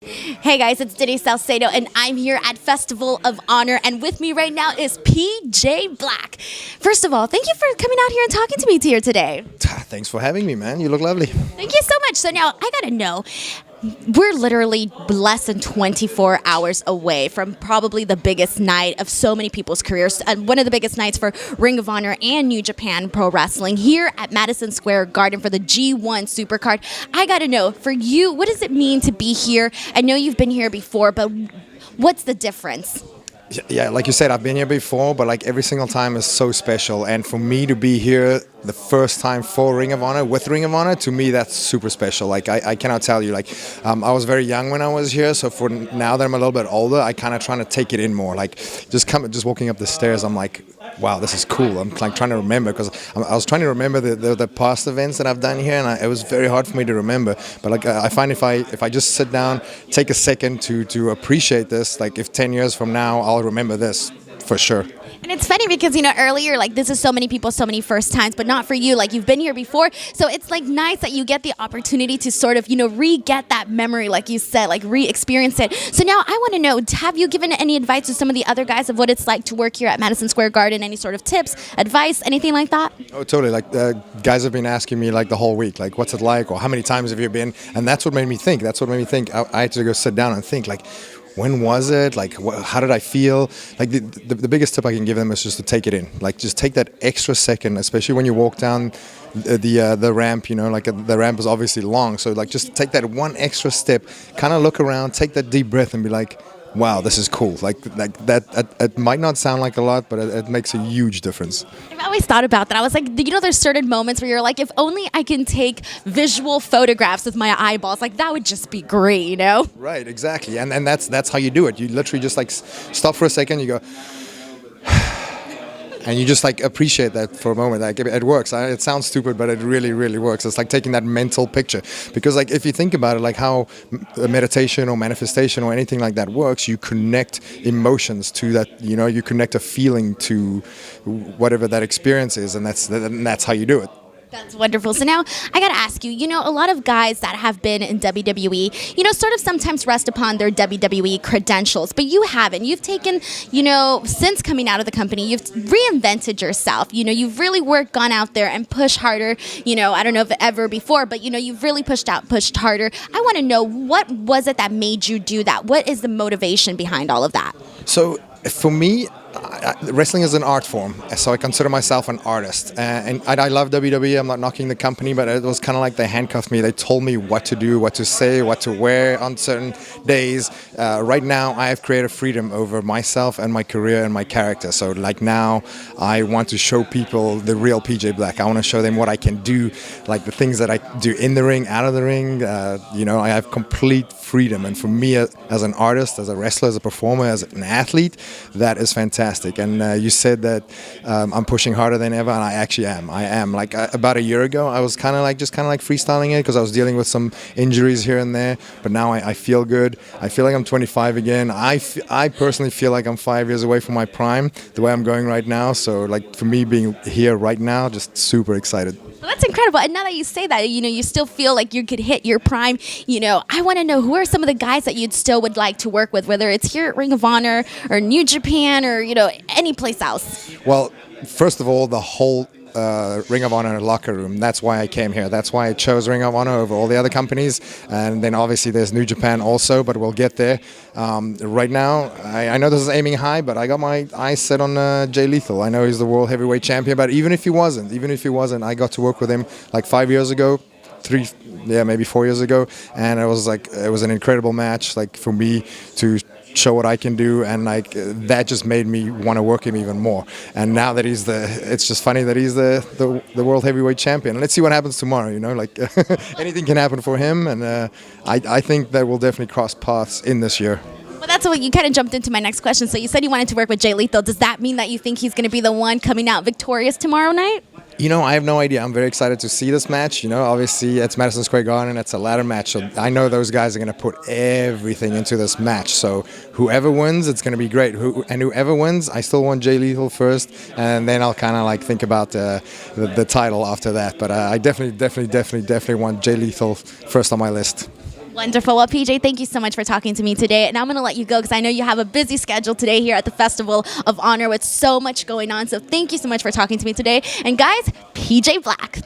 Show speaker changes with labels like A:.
A: Hey guys, it's Denise Salcedo, and I'm here at Festival of Honor, and with me right now is PJ Black. First of all, thank you for coming out here and talking to me here today.
B: Thanks for having me, man. You look lovely.
A: Thank you so much. So now, I gotta know, we're literally less than 24 hours away from probably the biggest night of so many people's careers, and one of the biggest nights for Ring of Honor and New Japan Pro Wrestling here at Madison Square Garden for the G1 Supercard. I gotta know, for you, what does it mean to be here? I know you've been here before, but what's the difference?
B: Yeah, like you said, I've been here before, but like every single time is so special. And for me to be here the first time for Ring of Honor, with Ring of Honor, to me that's super special. Like I cannot tell you, like I was very young when I was here, so for now that I'm a little bit older, I kind of trying to take it in more. Like just walking up the stairs, I'm like, wow, this is cool. I'm like trying to remember, because I was trying to remember the past events that I've done here, and it was very hard for me to remember. But like I find if I just sit down, take a second to appreciate this, like if 10 years from now I'll remember this for sure.
A: And it's funny because, earlier, like, this is so many people, so many first times, but not for you. Like, you've been here before. So it's, like, nice that you get the opportunity to sort of, re-get that memory, like you said, like, re-experience it. So now I want to know, have you given any advice to some of the other guys of what it's like to work here at Madison Square Garden? Any sort of tips, advice, anything like that?
B: Oh, totally. Like, guys have been asking me, like, the whole week, like, what's it like, or how many times have you been? And that's what made me think. I had to go sit down and think, like, when was it? Like, how did I feel? Like, the biggest tip I can give them is just to take it in. Like, just take that extra second, especially when you walk down the ramp. The ramp is obviously long, so like just take that one extra step, kind of look around, take that deep breath, and be like, wow, this is cool. Like that. It might not sound like a lot, but it makes a huge difference.
A: I've always thought about that. I was like, there's certain moments where you're like, if only I can take visual photographs with my eyeballs, like that would just be great,
B: Right, exactly. And that's how you do it. You literally just like stop for a second, you go, and you just like appreciate that for a moment. Like it works. It sounds stupid, but it really, really works. It's like taking that mental picture, because like if you think about it, like how meditation or manifestation or anything like that works, you connect emotions to that. You connect a feeling to whatever that experience is, and that's how you do it.
A: That's wonderful. So now I got to ask you, a lot of guys that have been in WWE, sort of sometimes rest upon their WWE credentials, but you haven't. You've taken, since coming out of the company, you've reinvented yourself. You've really gone out there and pushed harder. I don't know if ever before, but, you've really pushed harder. I want to know, what was it that made you do that? What is the motivation behind all of that?
B: So for me, wrestling is an art form, so I consider myself an artist. And I love WWE. I'm not knocking the company, but it was kind of like they handcuffed me. They told me what to do, what to say, what to wear on certain days. Right now, I have creative freedom over myself and my career and my character. So like now, I want to show people the real PJ Black. I want to show them what I can do, like the things that I do in the ring, out of the ring. I have complete freedom. And for me, as an artist, as a wrestler, as a performer, as an athlete, that is fantastic. And you said that I'm pushing harder than ever, and I actually am. I am. Like about a year ago, I was kind of like freestyling it, because I was dealing with some injuries here and there. But now I feel good. I feel like I'm 25 again. I personally feel like I'm 5 years away from my prime, the way I'm going right now. So like for me, being here right now, just super excited.
A: Well, that's incredible. And now that you say that, you still feel like you could hit your prime. I want to know, who are some of the guys that you'd still would like to work with, whether it's here at Ring of Honor or New Japan or, any place else?
B: Well, first of all, the whole Ring of Honor locker room. That's why I came here. That's why I chose Ring of Honor over all the other companies. And then obviously there's New Japan also, but we'll get there. Right now, I know this is aiming high, but I got my eyes set on Jay Lethal. I know he's the world heavyweight champion, but even if he wasn't, I got to work with him like 5 years ago. Maybe 4 years ago, and it was an incredible match, like for me to show what I can do, and like that just made me want to work him even more. And now that it's just funny that he's the world heavyweight champion. Let's see what happens tomorrow. Like anything can happen for him, and I think that we'll definitely cross paths in this year.
A: Well, that's what you kind of jumped into my next question. So you said you wanted to work with Jay Lethal. Does that mean that you think he's going to be the one coming out victorious tomorrow night?
B: I have no idea. I'm very excited to see this match. Obviously it's Madison Square Garden. It's a ladder match. So I know those guys are going to put everything into this match. So whoever wins, it's going to be great. Whoever wins, I still want Jay Lethal first, and then I'll kind of like think about the title after that. But I definitely want Jay Lethal first on my list.
A: Wonderful. Well, PJ, thank you so much for talking to me today. And I'm going to let you go because I know you have a busy schedule today here at the Festival of Honor with so much going on. So thank you so much for talking to me today. And guys, PJ Black.